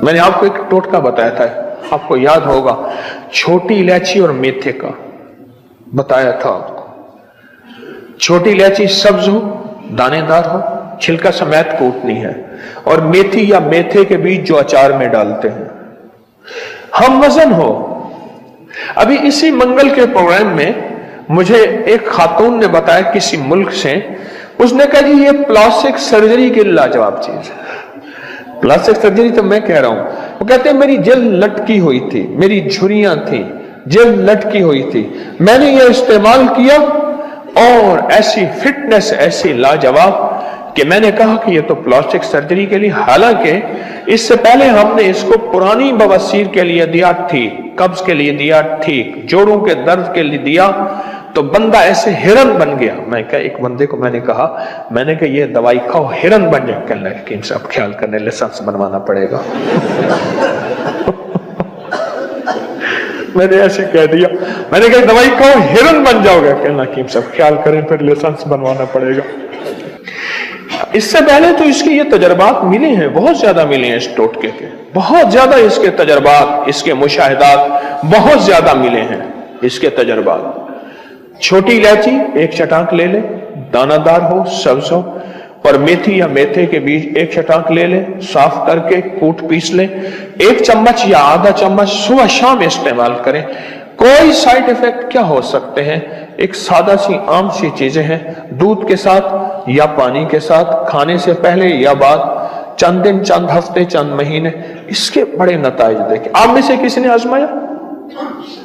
मैंने आपको एक टोटका बताया था, आपको याद होगा, छोटी इलायची और मेथे का बताया था आपको। छोटी इलायची सब्ज हो, दानेदार हो, छिलका समेत कूटनी है, और मेथी या मेथे के बीज जो अचार में डालते हैं। हम वजन हो। अभी इसी मंगल के प्रोग्राम में मुझे एक खातून ने बताया किसी मुल्क से, उसने कहा जी ये प्लास्टिक सर्जरी की लाजवाब चीज है। प्लास्टिक सर्जरी तो मैं कह रहा हूं, वो कहते हैं मेरी जेल लटकी हुई थी, मेरी झुर्रियां थी, जेल लटकी हुई थी, मैंने ये इस्तेमाल किया और ऐसी फिटनेस ऐसी लाजवाब कि मैंने कहा कि ये तो प्लास्टिक सर्जरी के लिए, हालांकि इससे पहले हमने इसको पुरानी बवासीर के लिए दिया ठीक, कब्ज के लिए दिया ठीक, जोड़ों के दर्द के लिए दिया, तो बंदा ऐसे हिरन बन गया। मैं क्या एक बंदे को मैंने कहा ये दवाई खाओ हिरन बन जाए। कहने लगे कि इनसे अब ख्याल करने लाइसेंस बनवाना पड़ेगा। मैंने ऐसे कह दिया, मैंने कहा दवाई खाओ हिरन बन जाओगे। कहना कि सब ख्याल करें फिर लाइसेंस बनवाना पड़ेगा। इससे पहले तो इसके ये तजर्बात मिले हैं, बहुत ज्यादा मिले हैं, इस टोटके के बहुत ज्यादा, इसके तजर्बात, इसके मुशाहिदात बहुत ज्यादा मिले हैं, इसके तजर्बात। छोटी इलायची एक चटाक ले ले, दानादार हो, सब्ज हो, और मेथी या मेथे के बीज एक चटाक ले ले, साफ करके कूट पीस ले, 1 चम्मच या आधा चम्मच सुबह शाम इस्तेमाल करें। कोई साइड इफेक्ट क्या हो सकते हैं, एक सादा सी आम सी चीजें हैं, दूध के साथ या पानी के साथ, खाने से पहले या बाद, चंद दिन, चंद हफ्ते, चंद महीने, इसके बड़े नताइज देखें। आप में से किसी ने आजमाया?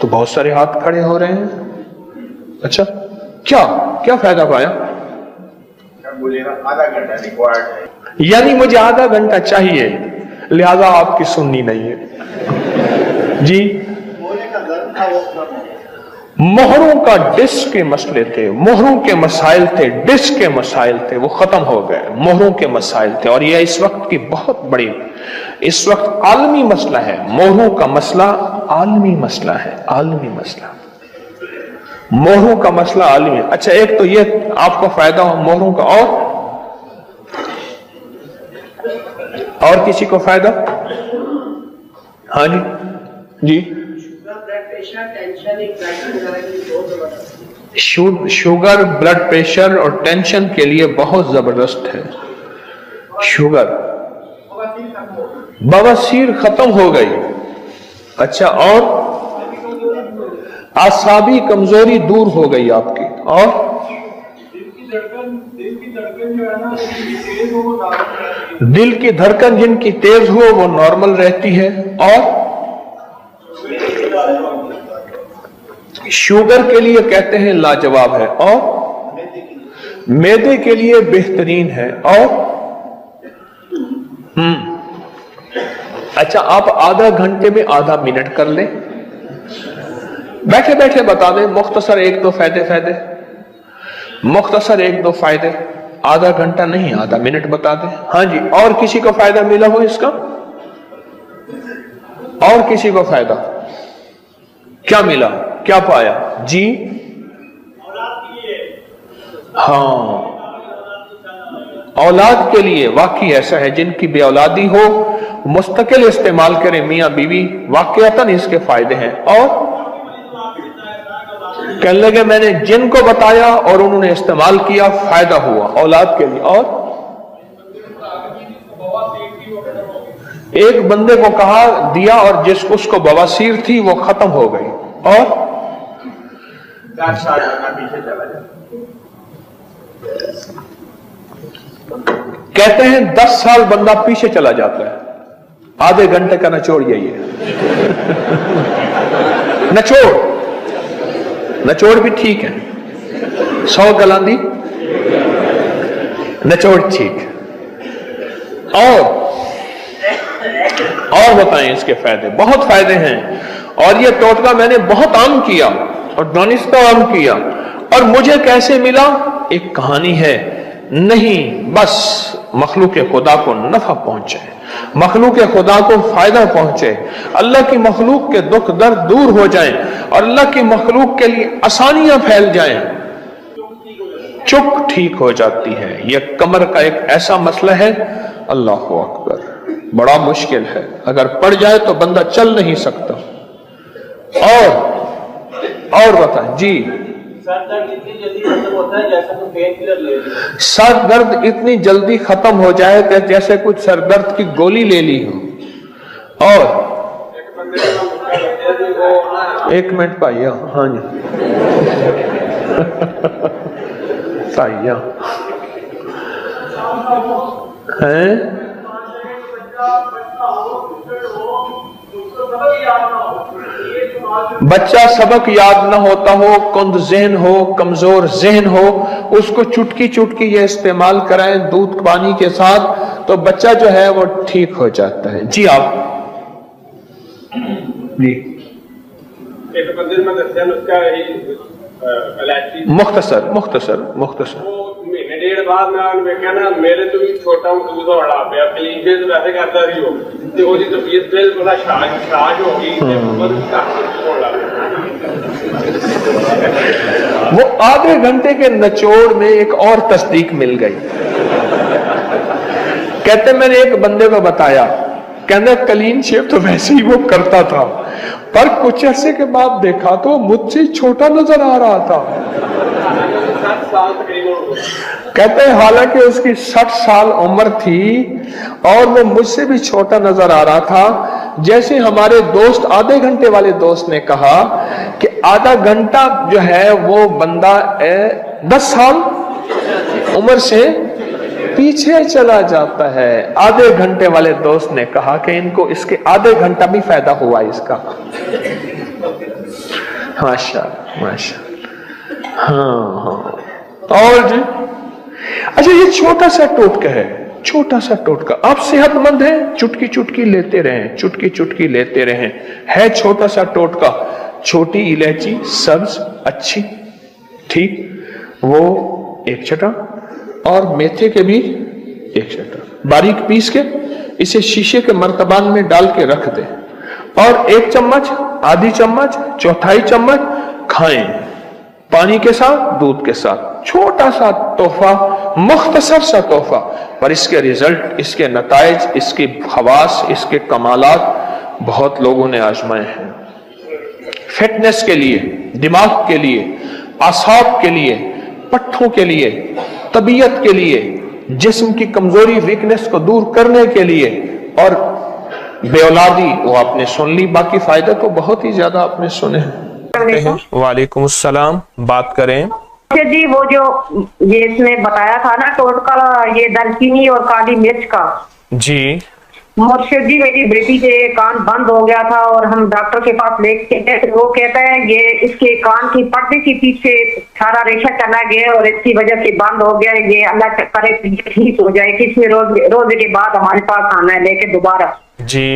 तो बहुत सारे हाथ खड़े हो रहे हैं। अच्छा, क्या क्या फायदा पाया? आधा घंटा रिक्वायर्ड है, यानी मुझे आधा घंटा चाहिए, लिहाजा आपकी सुननी नहीं है जी। मोहरों का डिस्क के मसले थे, मोहरों के मसाइल थे, डिस्क के मसाइल थे, वो खत्म हो गए। मोहरों के मसाइल थे, और यह इस वक्त की बहुत बड़ी, इस वक्त आलमी मसला है। मोहरों का मसला आलमी मसला है, आलमी मसला, मोहरों का मसला आलमी है। अच्छा, एक तो ये आपको फायदा हो मोहरों का, और किसी को फायदा? हाँ जी जी। शुगर, ब्लड प्रेशर और टेंशन के लिए बहुत जबरदस्त है शुगर। बवासीर खत्म हो गई। अच्छा, और आसाबी कमजोरी दूर हो गई आपकी, और दिल की धड़कन जिनकी तेज हो वो नॉर्मल रहती है, और शुगर के लिए कहते हैं लाजवाब है, और मैदे के लिए बेहतरीन है, और अच्छा, आप आधा घंटे में आधा मिनट कर लें, बैठे बैठे बता दें मुख्तसर 1-2 फायदे, मुख्तसर 1-2 फायदे, आधा घंटा नहीं आधा मिनट बता दें। हाँ जी, और किसी को फायदा मिला हो इसका? और किसी को फायदा क्या मिला, क्या पाया जी? हाँ, औलाद के लिए वाकई ऐसा है, जिनकी बे औलादी हो मुस्तकिल इस्तेमाल करें मियां बीवी, वाकईतन इसके फायदे हैं। और कहने लगे मैंने जिनको बताया और उन्होंने इस्तेमाल किया, फायदा हुआ औलाद के लिए। और एक बंदे को कहा दिया, और जिस उसको बवासीर थी वो खत्म हो गई, और 10 साल पीछे चला जाए। कहते हैं 10 साल बंदा पीछे चला जाता है। आधे घंटे का निचोड़ यही है। निचोड़ भी ठीक है, 100 गलांदी निचोड़ ठीक। और बताएं इसके फायदे, बहुत फायदे हैं। और ये टोटका मैंने बहुत आम किया और दानिस्ता आम किया, और मुझे कैसे मिला एक कहानी है। नहीं, बस मखलूक खुदा को नफा पहुंचे, मखलूक खुदा को फायदा पहुंचे, अल्लाह की मखलूक के दुख दर्द दूर हो जाएं, और अल्लाह की मखलूक के लिए आसानियां फैल जाएं, चुप ठीक हो जाती है। यह कमर का एक ऐसा मसला है, अल्लाह हू अकबर। बड़ा मुश्किल है, अगर पड़ जाए तो बंदा चल नहीं सकता। और बताएं जी। सर दर्द इतनी जल्दी खत्म होता है जैसे कोई पेन किलर ले लिया। सर दर्द इतनी जल्दी खत्म हो जाए कि जैसे कुछ सर दर्द की गोली ले ली हो। और एक मिनट भाइया, हाँ जी भाइया हैं, बच्चा सबक याद न होता हो, कुंद ज़हन हो, कमजोर ज़हन हो, उसको चुटकी चुटकी ये इस्तेमाल कराएं दूध पानी के साथ तो बच्चा जो है वो ठीक हो जाता है। जी आप जी। एक बंदे में दस्या उसका मुख्तसर मुख्तसर मुख्तसर महीने डेढ़ बाद मैं कहना मेरे तो भी छोटा दूध वाला पे क्लीन फेस वैसे करता रही हो ਤੇ ਉਹਦੀ ਤਬੀਅਤ ਬਿਲਕੁਲ ਸ਼ਾਜ ਹੋ ਗਈ ਤੇ ਬਹੁਤ ਘੱਟ ਹੋਣ ਲੱਗ ਗਈ। वो आधे घंटे के निचोड़ में एक और तस्दीक मिल गई। कहते मैंने एक बंदे को बताया, कहना क्लीन शेव तो वैसे ही वो करता था, पर कुछ अरसे के बाद देखा तो मुझसे छोटा नजर आ रहा था। 60 साल तकरीबन। कहते हैं हालांकि उसकी 60 साल उम्र थी और वो मुझसे भी छोटा नजर आ रहा था। जैसे हमारे दोस्त आधे घंटे वाले दोस्त ने कहा कि आधा घंटा जो है वो बंदा 10 साल उम्र से पीछे चला जाता है। आधे घंटे वाले दोस्त ने कहा कि इनको इसके आधे घंटा भी फायदा हुआ इसका। माशा माशा। हाँ। और जी अच्छा, ये छोटा सा टोटका है, छोटा सा टोटका। आप सेहतमंद हैं, चुटकी चुटकी लेते रहें, चुटकी चुटकी लेते रहें। है छोटा सा टोटका, छोटी इलायची सब्ज अच्छी, ठीक, वो 1 चटा और मेथे के भी 1 चटा बारीक पीस के इसे शीशे के मर्तबान में डाल के रख दें और 1 चम्मच, आधी चम्मच, चौथाई चम्मच खाएं, पानी के साथ, दूध के साथ। छोटा सा तोहफा, मुख्तसर सा तोहफा, पर इसके रिजल्ट, इसके नताइज, इसकी खवास, इसके कमालात बहुत लोगों ने आजमाए हैं। फिटनेस के लिए, दिमाग के लिए, आसाब के लिए, पट्ठों के लिए, तबीयत के लिए, जिस्म की कमजोरी वीकनेस को दूर करने के लिए, और बेऔलादी वो आपने सुन ली, बाकी फायदे तो बहुत ही ज्यादा आपने सुने हैं। वालेकुम अस्सलाम, बात करें जी। वो जो ये इसमें बताया था ना टोटका, ये दालचीनी और काली मिर्च का। जी मुर्शिद जी, मेरी बेटी के कान बंद हो गया था और हम डॉक्टर के पास लेके गए तो वो कहता है ये इसके कान की पर्दे के पीछे सारा रेशा चला गया और इसकी वजह से बंद हो गया। ये अल्लाह करे ठीक हो जाए, किसमें रोज के बाद हमारे पास आना है लेके दोबारा। जी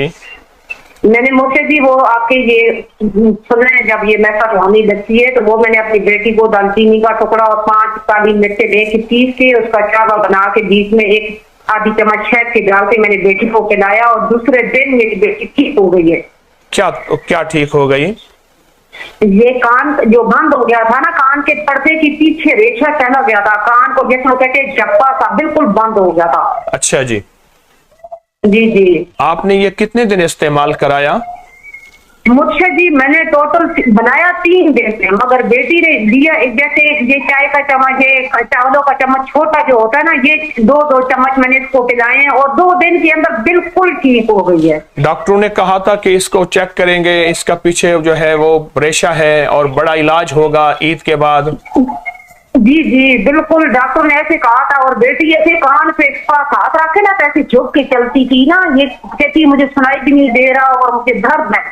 मैंने मुर्शिद जी वो आपके ये सुने जब ये मैसा रुहानी लगती है तो वो मैंने अपनी बेटी को दालचीनी का टुकड़ा और 5 काली मिर्चें लेके पीस के उसका चावा बना के बीच में 1 आधी चम्मच शहद के डाल के मैंने बेटी को खिलाया और दूसरे दिन मेरी बेटी ठीक हो गई है। क्या ठीक हो गई? ये कान जो बंद हो गया था ना, कान के पर्दे के पीछे रेशा चला गया था, कान को जैसे कहते जप्पा सा बिल्कुल बंद हो गया था। अच्छा जी। जी जी। आपने ये कितने दिन इस्तेमाल कराया? मुझसे जी मैंने टोटल बनाया 3 दिन से, मगर बेटी ने लिया जैसे ये चाय का चम्मच, ये चावलों का चम्मच छोटा जो होता है ना, ये 2-2 चम्मच मैंने इसको पिलाए हैं और 2 दिन के अंदर बिल्कुल ठीक हो गई है। डॉक्टरों ने कहा था कि इसको चेक करेंगे, इसका पीछे जो है वो रेशा है और बड़ा इलाज होगा ईद के बाद। जी जी बिल्कुल, डॉक्टर ने ऐसे कहा था। और बेटी ऐसे कान पे हाथ रखे ना तो ऐसे झुक के चलती थी ना, ये कहती मुझे सुनाई भी नहीं दे रहा और मुझे दर्द है।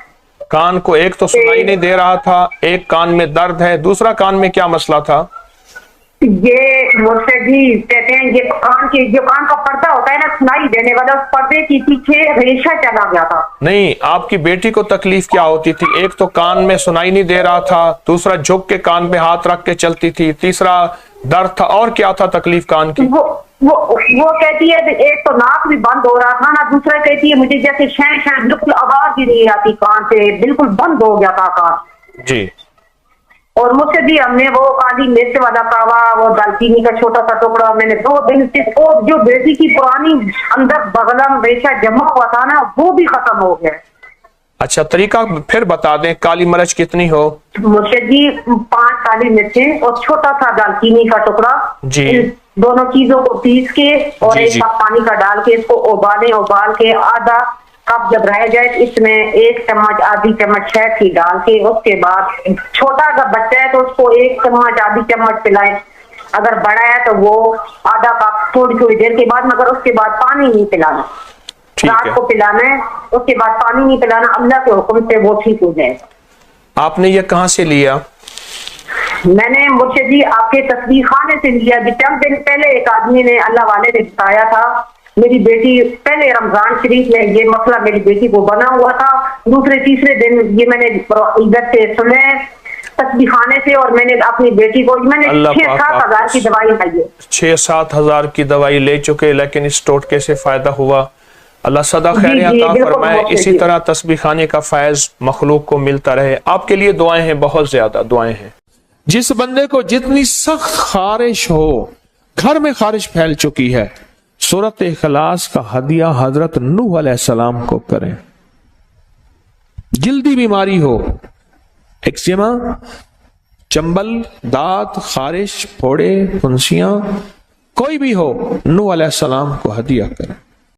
कान को एक तो सुनाई नहीं दे रहा था, एक कान में दर्द है, दूसरा कान में क्या मसला था? ये मुझसे जी कहते हैं ये कान के जो कान का पर्दा होता है ना सुनाई देने वाला, उस पर्दे के पीछे रेशा चला गया था। नहीं, आपकी बेटी को तकलीफ क्या होती थी? एक तो कान में सुनाई नहीं दे रहा था, दूसरा झुक के कान पे हाथ रख के चलती थी, तीसरा दर्द था, और क्या था तकलीफ कान की? वो कहती है एक तो नाक भी बंद हो रहा था ना, दूसरा कहती है मुझे जैसे शह बिल्कुल आवाज ही नहीं आती कान से, बिल्कुल बंद हो गया था कान। जी اور مجھ سے بھی ہم نے وہ کالی مرچ والا کاوا، وہ دالچینی کا چھوٹا سا ٹکڑا، میں نے 2 دن سے اور جو بیٹی کی پرانی اندر بغلم ریشہ جمع ہوا تھا نا وہ بھی ختم ہو گیا۔ اچھا طریقہ پھر بتا دیں، کالی مرچ کتنی ہو؟ مرشد جی 5 کالی مرچیں اور چھوٹا سا دالچینی کا ٹکڑا، جی ان دونوں چیزوں کو پیس کے اور جی 1 جی کپ پانی کا ڈال کے اس کو ابال کے آدھا کپ جب رہ جائے اس میں 1 چمچ آدھی چمچ شہد کی ڈال کے، اس کے بعد چھوٹا اگر بچہ ہے تو اس کو 1 چمچ آدھی چمچ پلائیں، اگر بڑا ہے تو وہ آدھا کپ تھوڑی دیر کے بعد، مگر اس کے بعد پانی نہیں پلانا، رات کو پلانا ہے، اس کے بعد پانی نہیں پلانا، اللہ کے حکم سے وہ ٹھیک ہو جائے۔ آپ نے یہ کہاں سے لیا؟ میں نے مرشد جی آپ کے تصویر خانے سے لیا جی، چند دن پہلے ایک آدمی نے اللہ والے نے بتایا تھا، میری بیٹی پہلے رمضان شریف میں یہ مسئلہ میری بیٹی کو بنا ہوا تھا، دوسرے تیسرے دن یہ میں نے ادھر سے سنے تصویر خانے سے، اور میں نے اپنی بیٹی کو میں نے 6-7 ہزار کی دوائی لائی ہے، 6-7 ہزار کی دوائی لے چکے، لیکن اس ٹوٹکے سے فائدہ ہوا؟ اللہ صدا خیر عطا فرمائے، اسی طرح تسبیح خانے کا فیض مخلوق کو ملتا رہے۔ آپ کے لیے دعائیں ہیں، بہت زیادہ دعائیں ہیں۔ جس بندے کو جتنی سخت خارش ہو، گھر میں خارش پھیل چکی ہے، سورۃ اخلاص کا ہدیہ حضرت نوح علیہ السلام کو کریں۔ جلدی بیماری ہو، ایکزیما، چنبل، دانت، خارش، پھوڑے، پھنسیاں، کوئی بھی ہو، نوح علیہ السلام کو ہدیہ کریں۔